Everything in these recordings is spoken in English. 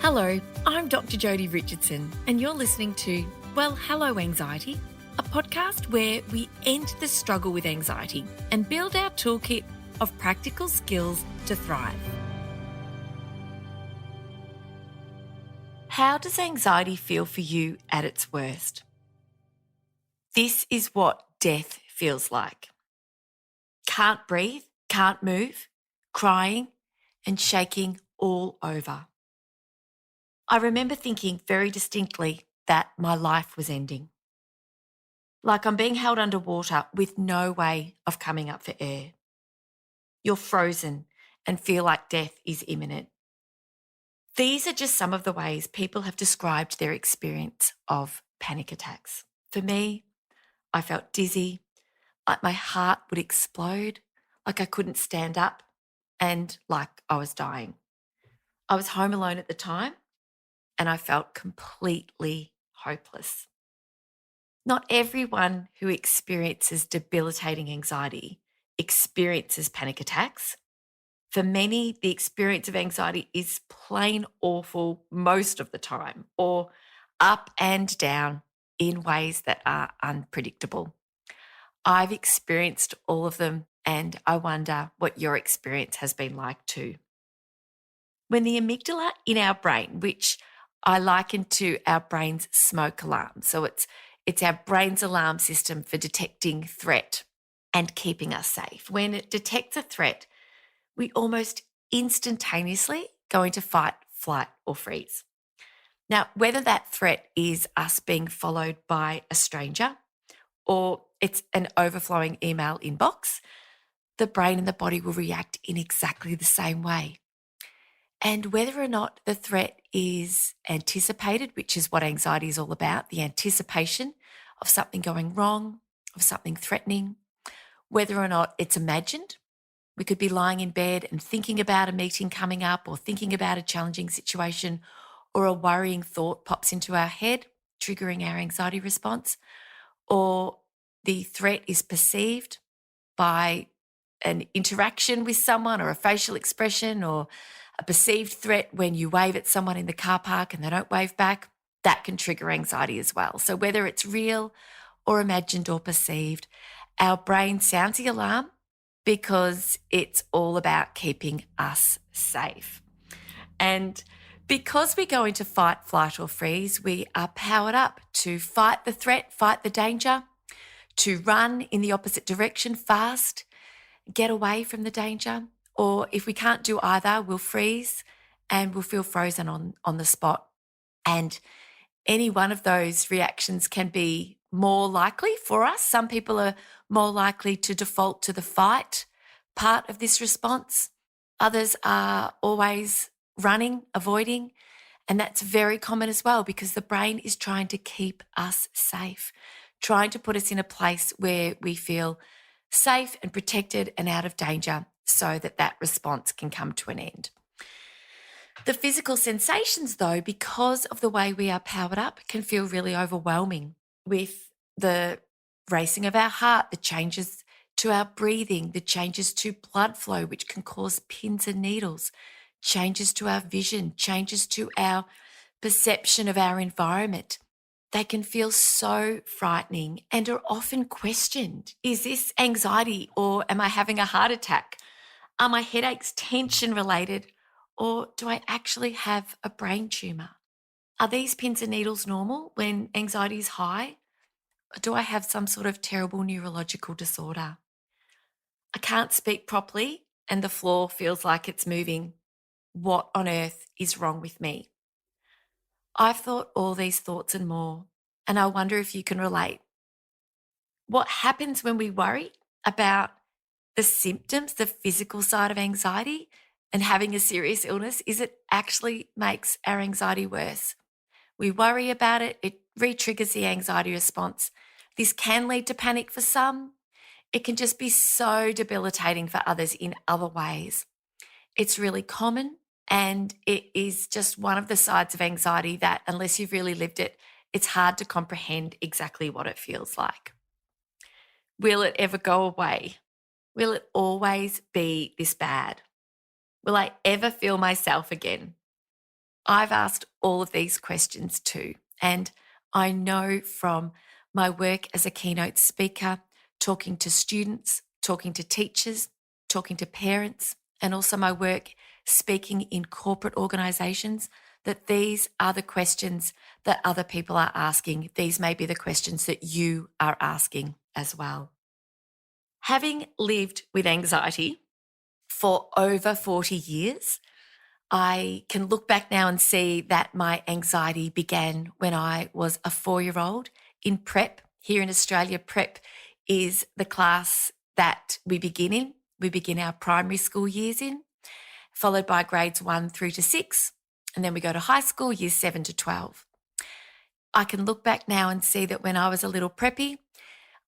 Hello, I'm Dr Jodi Richardson, and you're listening to Well, Hello Anxiety, a podcast where we end the struggle with anxiety and build our toolkit of practical skills to thrive. How does anxiety feel for you at its worst? This is what death feels like. Can't breathe, can't move, crying and shaking all over. I remember thinking very distinctly that my life was ending. Like I'm being held underwater with no way of coming up for air. You're frozen and feel like death is imminent. These are just some of the ways people have described their experience of panic attacks. For me, I felt dizzy, like my heart would explode, like I couldn't stand up, and like I was dying. I was home alone at the time, and I felt completely hopeless. Not everyone who experiences debilitating anxiety experiences panic attacks. For many, the experience of anxiety is plain awful most of the time, or up and down in ways that are unpredictable. I've experienced all of them, and I wonder what your experience has been like too. When the amygdala in our brain, which I liken to our brain's smoke alarm, so it's our brain's alarm system for detecting threat and keeping us safe. When it detects a threat, we almost instantaneously go into fight, flight, or freeze. Now, whether that threat is us being followed by a stranger or it's an overflowing email inbox, the brain and the body will react in exactly the same way. And whether or not the threat is anticipated, which is what anxiety is all about, the anticipation of something going wrong, of something threatening, whether or not it's imagined. We could be lying in bed and thinking about a meeting coming up or thinking about a challenging situation, or a worrying thought pops into our head, triggering our anxiety response, or the threat is perceived by an interaction with someone or a facial expression or a perceived threat when you wave at someone in the car park and they don't wave back, that can trigger anxiety as well. So whether it's real or imagined or perceived, our brain sounds the alarm because it's all about keeping us safe. And because we go into fight, flight, or freeze, we are powered up to fight the threat, fight the danger, to run in the opposite direction fast, get away from the danger. Or if we can't do either, we'll freeze and we'll feel frozen on the spot. And any one of those reactions can be more likely for us. Some people are more likely to default to the fight part of this response. Others are always running, avoiding, and that's very common as well because the brain is trying to keep us safe, trying to put us in a place where we feel safe and protected and out of danger so that that response can come to an end. The physical sensations, though, because of the way we are powered up, can feel really overwhelming with the racing of our heart, the changes to our breathing, the changes to blood flow, which can cause pins and needles, changes to our vision, changes to our perception of our environment. They can feel so frightening and are often questioned. Is this anxiety or am I having a heart attack? Are my headaches tension related or do I actually have a brain tumour? Are these pins and needles normal when anxiety is high? Or do I have some sort of terrible neurological disorder? I can't speak properly and the floor feels like it's moving. What on earth is wrong with me? I've thought all these thoughts and more, and I wonder if you can relate. What happens when we worry about the symptoms, the physical side of anxiety and having a serious illness, is it actually makes our anxiety worse. We worry about it, it re-triggers the anxiety response. This can lead to panic for some. It can just be so debilitating for others in other ways. It's really common and it is just one of the sides of anxiety that, unless you've really lived it, it's hard to comprehend exactly what it feels like. Will it ever go away? Will it always be this bad? Will I ever feel myself again? I've asked all of these questions too. And I know from my work as a keynote speaker, talking to students, talking to teachers, talking to parents, and also my work speaking in corporate organizations, that these are the questions that other people are asking. These may be the questions that you are asking as well. Having lived with anxiety for over 40 years, I can look back now and see that my anxiety began when I was a 4-year-old in prep. Here in Australia, prep is the class that we begin in. We begin our primary school years in, followed by grades 1 through to 6. And then we go to high school, years 7 to 12. I can look back now and see that when I was a little preppy,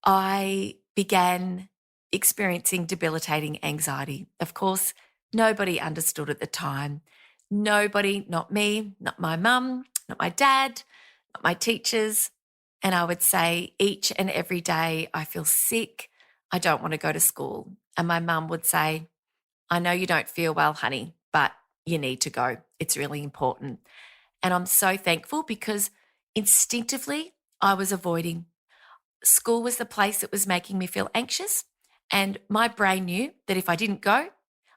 I began experiencing debilitating anxiety. Of course, nobody understood at the time. Nobody, not me, not my mum, not my dad, not my teachers. And I would say each and every day, I feel sick. I don't want to go to school. And my mum would say, I know you don't feel well, honey, but you need to go. It's really important. And I'm so thankful because instinctively I was avoiding. School was the place that was making me feel anxious. And my brain knew that if I didn't go,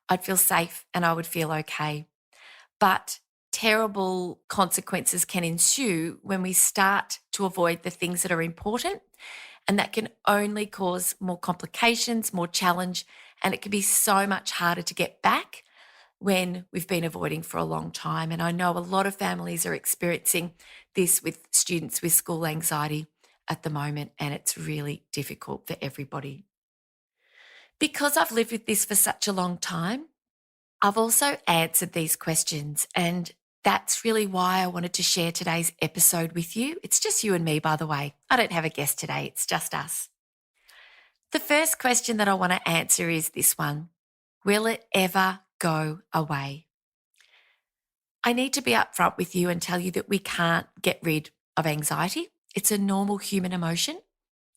I'd feel safe and I would feel okay. But terrible consequences can ensue when we start to avoid the things that are important. And that can only cause more complications, more challenge, and it can be so much harder to get back when we've been avoiding for a long time. And I know a lot of families are experiencing this with students with school anxiety at the moment, and it's really difficult for everybody. Because I've lived with this for such a long time, I've also answered these questions, and that's really why I wanted to share today's episode with you. It's just you and me, by the way. I don't have a guest today, it's just us. The first question that I want to answer is this one: will it ever go away? I need to be upfront with you and tell you that we can't get rid of anxiety. It's a normal human emotion.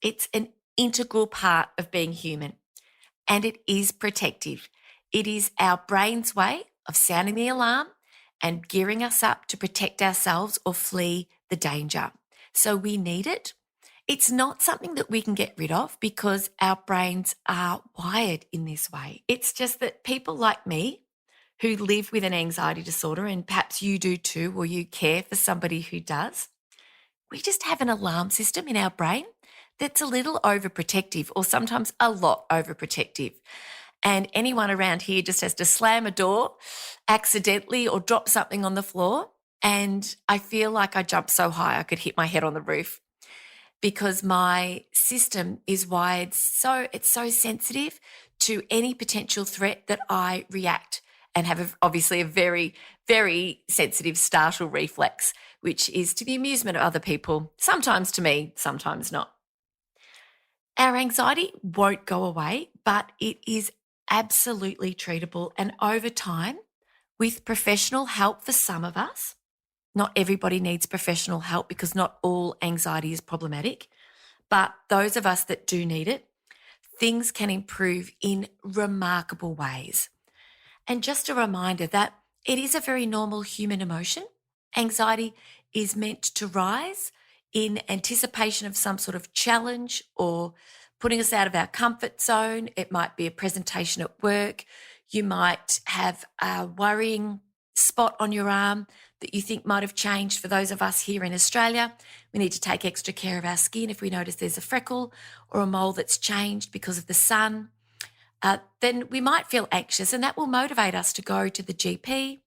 It's an integral part of being human, and it is protective. It is our brain's way of sounding the alarm and gearing us up to protect ourselves or flee the danger. So we need it. It's not something that we can get rid of because our brains are wired in this way. It's just that people like me who live with an anxiety disorder, and perhaps you do too, or you care for somebody who does, we just have an alarm system in our brain that's a little overprotective, or sometimes a lot overprotective. And anyone around here just has to slam a door accidentally or drop something on the floor, and I feel like I jump so high I could hit my head on the roof, because my system is wired so it's so sensitive to any potential threat that I react and have obviously a very, very sensitive startle reflex, which is to the amusement of other people, sometimes to me, sometimes not. Our anxiety won't go away, but it is absolutely treatable. And over time, with professional help for some of us, not everybody needs professional help because not all anxiety is problematic, but those of us that do need it, things can improve in remarkable ways. And just a reminder that it is a very normal human emotion. Anxiety is meant to rise in anticipation of some sort of challenge or putting us out of our comfort zone. It might be a presentation at work. You might have a worrying spot on your arm that you think might have changed. For those of us here in Australia, we need to take extra care of our skin if we notice there's a freckle or a mole that's changed because of the sun. Then we might feel anxious, and that will motivate us to go to the GP,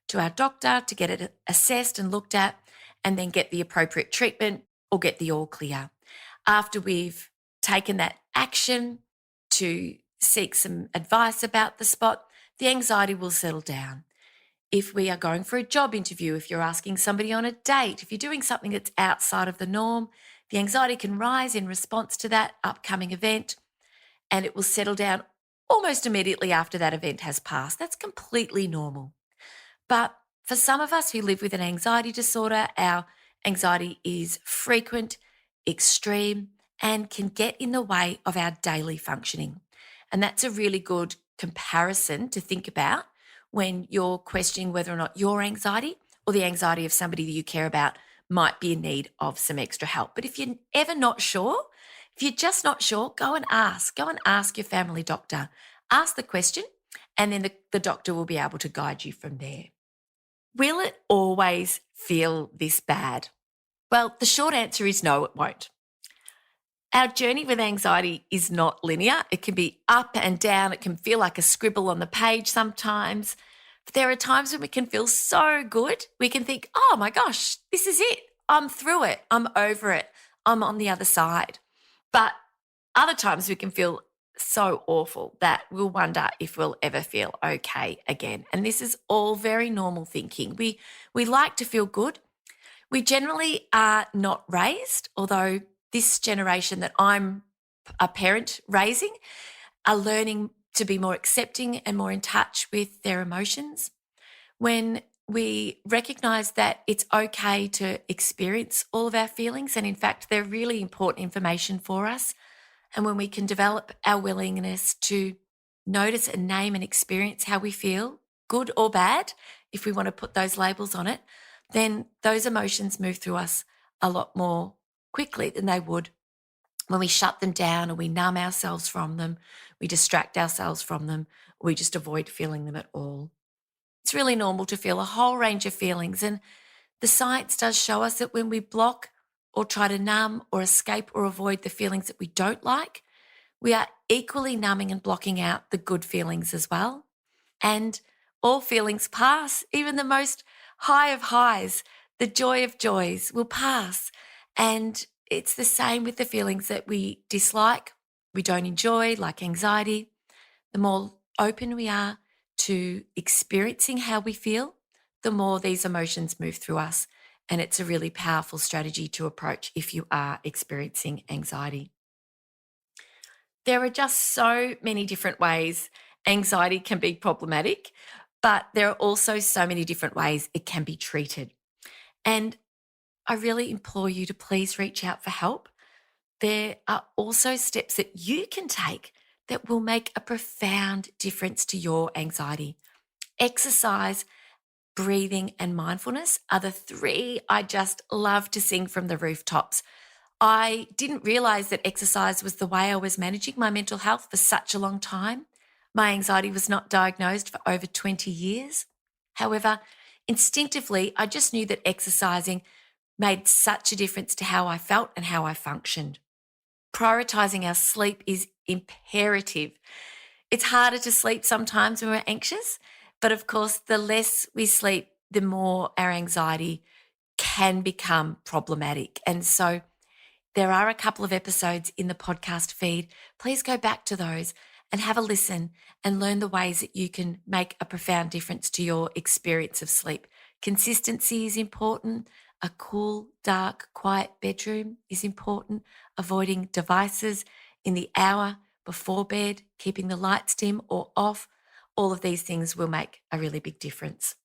to our doctor, to get it assessed and looked at, and then get the appropriate treatment or get the all clear. After we've taken that action to seek some advice about the spot, the anxiety will settle down. If we are going for a job interview, if you're asking somebody on a date, if you're doing something that's outside of the norm, the anxiety can rise in response to that upcoming event, and it will settle down almost immediately after that event has passed. That's completely normal. But for some of us who live with an anxiety disorder, our anxiety is frequent, extreme, and can get in the way of our daily functioning. And that's a really good comparison to think about when you're questioning whether or not your anxiety or the anxiety of somebody that you care about might be in need of some extra help. But if you're ever not sure, if you're just not sure, go and ask. Go and ask your family doctor. Ask the question, and then the doctor will be able to guide you from there. Will it always feel this bad? Well, the short answer is no, it won't. Our journey with anxiety is not linear. It can be up and down. It can feel like a scribble on the page sometimes. But there are times when we can feel so good. We can think, oh my gosh, this is it. I'm through it. I'm over it. I'm on the other side. But other times we can feel so awful that we'll wonder if we'll ever feel okay again. And this is all very normal thinking. We like to feel good. We generally are not raised, although this generation that I'm a parent raising are learning to be more accepting and more in touch with their emotions. When we recognize that it's okay to experience all of our feelings, and in fact, they're really important information for us. And when we can develop our willingness to notice and name and experience how we feel, good or bad, if we want to put those labels on it, then those emotions move through us a lot more quickly than they would when we shut them down or we numb ourselves from them, we distract ourselves from them, or we just avoid feeling them at all. It's really normal to feel a whole range of feelings, and the science does show us that when we block or try to numb or escape or avoid the feelings that we don't like, we are equally numbing and blocking out the good feelings as well. And all feelings pass, even the most high of highs, the joy of joys will pass. And it's the same with the feelings that we dislike, we don't enjoy, like anxiety. The more open we are to experiencing how we feel, the more these emotions move through us. And it's a really powerful strategy to approach if you are experiencing anxiety. There are just so many different ways anxiety can be problematic, but there are also so many different ways it can be treated. And I really implore you to please reach out for help. There are also steps that you can take that will make a profound difference to your anxiety. Exercise, breathing, and mindfulness are the three I just love to sing from the rooftops. I didn't realize that exercise was the way I was managing my mental health for such a long time. My anxiety was not diagnosed for over 20 years. However, instinctively, I just knew that exercising made such a difference to how I felt and how I functioned. Prioritizing our sleep is imperative. It's harder to sleep sometimes when we're anxious, but of course, the less we sleep, the more our anxiety can become problematic. And so there are a couple of episodes in the podcast feed. Please go back to those and have a listen and learn the ways that you can make a profound difference to your experience of sleep. Consistency is important. A cool, dark, quiet bedroom is important. Avoiding devices in the hour before bed, keeping the lights dim or off. All of these things will make a really big difference.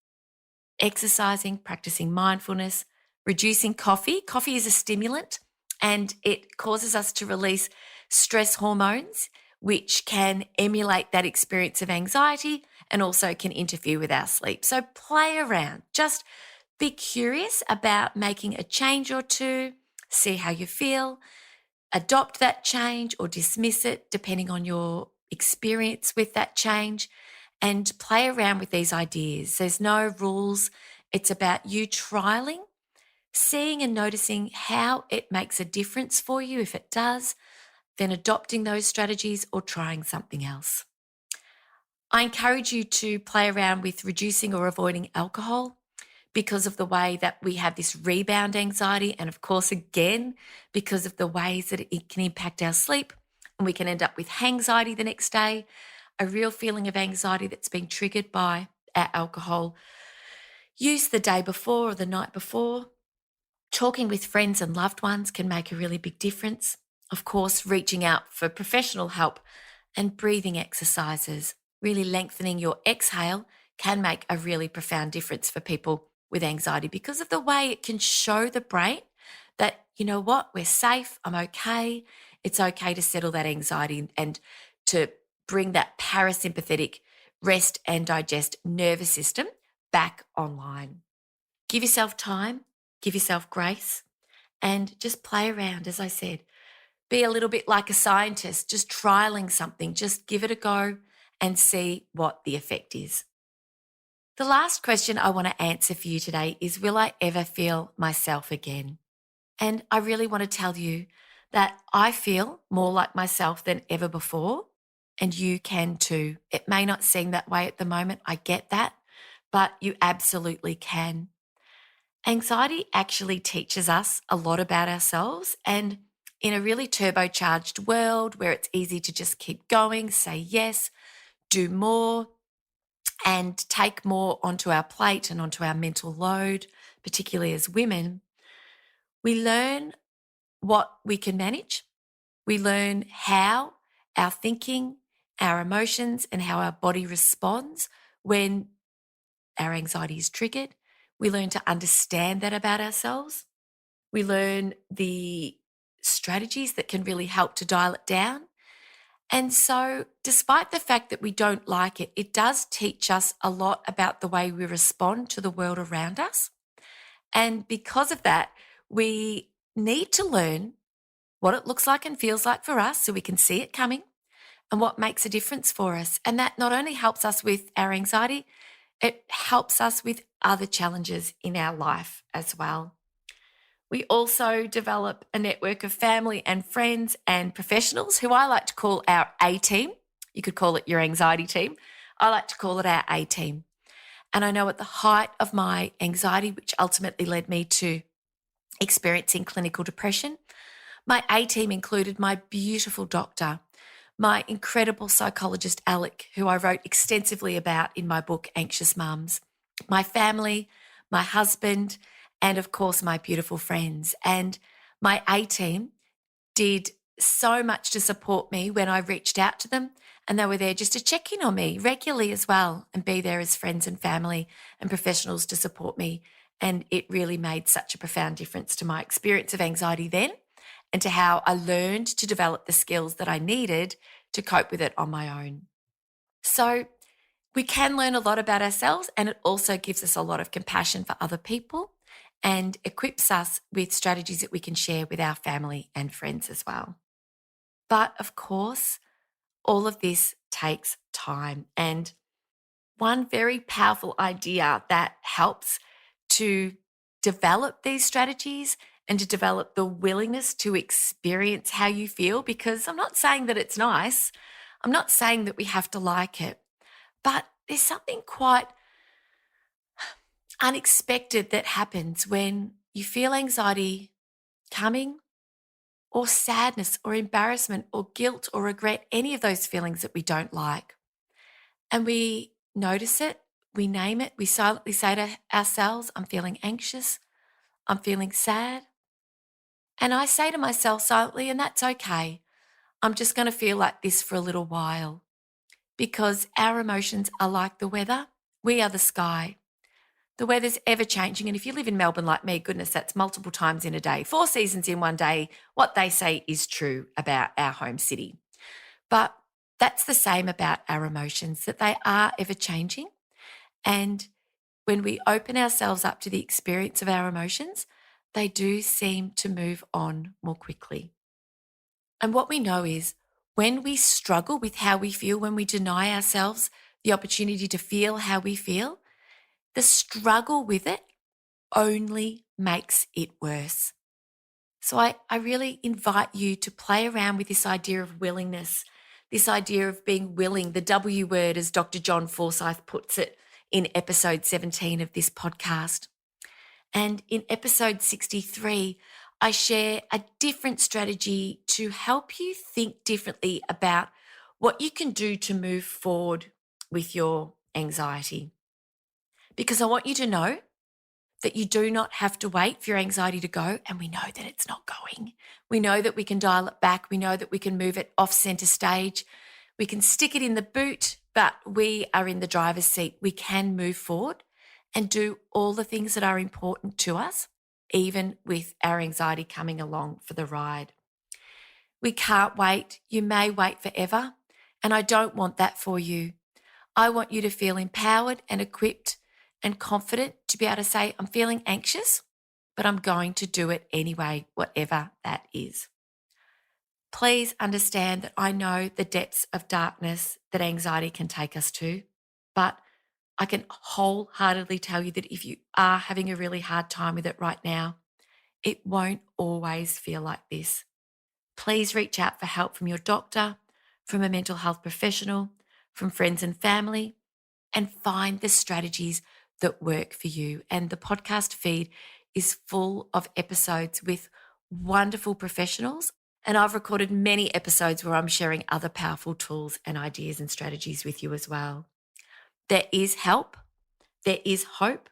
Exercising, practicing mindfulness, reducing coffee. Coffee is a stimulant and it causes us to release stress hormones, which can emulate that experience of anxiety and also can interfere with our sleep. So play around. Just be curious about making a change or two, see how you feel, adopt that change or dismiss it depending on your experience with that change, and play around with these ideas. There's no rules. It's about you trialing, seeing and noticing how it makes a difference for you. If it does, then adopting those strategies or trying something else. I encourage you to play around with reducing or avoiding alcohol because of the way that we have this rebound anxiety. And of course, again, because of the ways that it can impact our sleep, and we can end up with hangxiety the next day, a real feeling of anxiety that's been triggered by our alcohol use the day before or the night before. Talking with friends and loved ones can make a really big difference. Of course, reaching out for professional help and breathing exercises, really lengthening your exhale can make a really profound difference for people with anxiety because of the way it can show the brain that, you know what, we're safe, I'm okay. It's okay to settle that anxiety and to bring that parasympathetic rest and digest nervous system back online. Give yourself time, give yourself grace, and just play around, as I said. Be a little bit like a scientist, just trialing something. Just give it a go and see what the effect is. The last question I want to answer for you today is, will I ever feel myself again? And I really want to tell you that I feel more like myself than ever before, and you can too. It may not seem that way at the moment, I get that, but you absolutely can. Anxiety actually teaches us a lot about ourselves, and in a really turbocharged world where it's easy to just keep going, say yes, do more, and take more onto our plate and onto our mental load, particularly as women, we learn what we can manage. We learn how our thinking, our emotions, and how our body responds when our anxiety is triggered. We learn to understand that about ourselves. We learn the strategies that can really help to dial it down. And so, despite the fact that we don't like it, it does teach us a lot about the way we respond to the world around us. And because of that, we need to learn what it looks like and feels like for us so we can see it coming and what makes a difference for us. And that not only helps us with our anxiety, it helps us with other challenges in our life as well. We also develop a network of family and friends and professionals who I like to call our A team. You could call it your anxiety team. I like to call it our A team. And I know at the height of my anxiety, which ultimately led me to experiencing clinical depression, my A team included my beautiful doctor, my incredible psychologist, Alec, who I wrote extensively about in my book, Anxious Mums, my family, my husband, and of course, my beautiful friends. And my A team did so much to support me when I reached out to them, and they were there just to check in on me regularly as well and be there as friends and family and professionals to support me. And it really made such a profound difference to my experience of anxiety then and to how I learned to develop the skills that I needed to cope with it on my own. So we can learn a lot about ourselves, and it also gives us a lot of compassion for other people and equips us with strategies that we can share with our family and friends as well. But of course, all of this takes time. And one very powerful idea that helps to develop these strategies and to develop the willingness to experience how you feel, because I'm not saying that it's nice. I'm not saying that we have to like it, but there's something quite unexpected that happens when you feel anxiety coming, or sadness or embarrassment or guilt or regret, any of those feelings that we don't like. And we notice it, we name it, we silently say to ourselves, I'm feeling anxious, I'm feeling sad. And I say to myself silently, and that's okay. I'm just going to feel like this for a little while, because our emotions are like the weather. We are the sky. The weather's ever changing. And if you live in Melbourne like me, goodness, that's multiple times in a day, 4 seasons in one day. What they say is true about our home city. But that's the same about our emotions, that they are ever changing. And when we open ourselves up to the experience of our emotions, they do seem to move on more quickly. And what we know is when we struggle with how we feel, when we deny ourselves the opportunity to feel how we feel, the struggle with it only makes it worse. So I really invite you to play around with this idea of willingness, this idea of being willing, the W word, as Dr. John Forsyth puts it in episode 17 of this podcast. And in episode 63, I share a different strategy to help you think differently about what you can do to move forward with your anxiety. Because I want you to know that you do not have to wait for your anxiety to go, and we know that it's not going. We know that we can dial it back. We know that we can move it off center stage. We can stick it in the boot, but we are in the driver's seat. We can move forward and do all the things that are important to us, even with our anxiety coming along for the ride. We can't wait. You may wait forever, and I don't want that for you. I want you to feel empowered and equipped and confident to be able to say, I'm feeling anxious, but I'm going to do it anyway, whatever that is. Please understand that I know the depths of darkness that anxiety can take us to, but I can wholeheartedly tell you that if you are having a really hard time with it right now, it won't always feel like this. Please reach out for help from your doctor, from a mental health professional, from friends and family, and find the strategies that work for you. And the podcast feed is full of episodes with wonderful professionals. And I've recorded many episodes where I'm sharing other powerful tools and ideas and strategies with you as well. There is help, there is hope,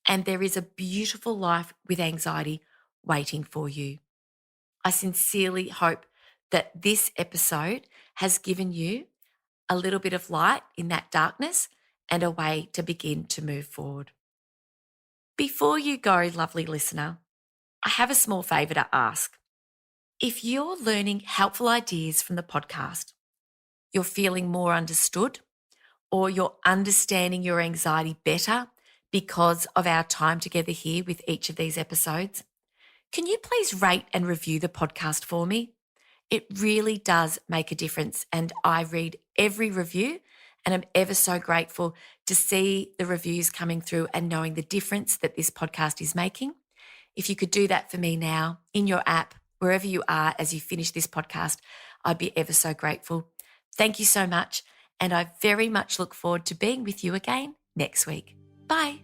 and there is a beautiful life with anxiety waiting for you. I sincerely hope that this episode has given you a little bit of light in that darkness and a way to begin to move forward. Before you go, lovely listener, I have a small favour to ask. If you're learning helpful ideas from the podcast, you're feeling more understood, or you're understanding your anxiety better because of our time together here with each of these episodes, can you please rate and review the podcast for me? It really does make a difference, and I read every review, and I'm ever so grateful to see the reviews coming through and knowing the difference that this podcast is making. If you could do that for me now in your app, wherever you are as you finish this podcast, I'd be ever so grateful. Thank you so much, and I very much look forward to being with you again next week. Bye.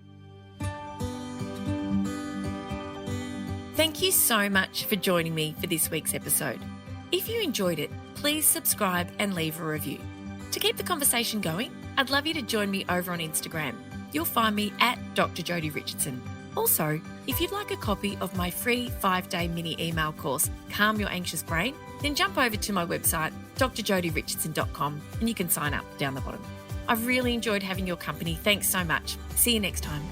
Thank you so much for joining me for this week's episode. If you enjoyed it, please subscribe and leave a review. To keep the conversation going, I'd love you to join me over on Instagram. You'll find me at Dr Jodi Richardson. Also, if you'd like a copy of my free 5-day mini email course, Calm Your Anxious Brain, then jump over to my website, drjodirichardson.com, and you can sign up down the bottom. I've really enjoyed having your company. Thanks so much. See you next time.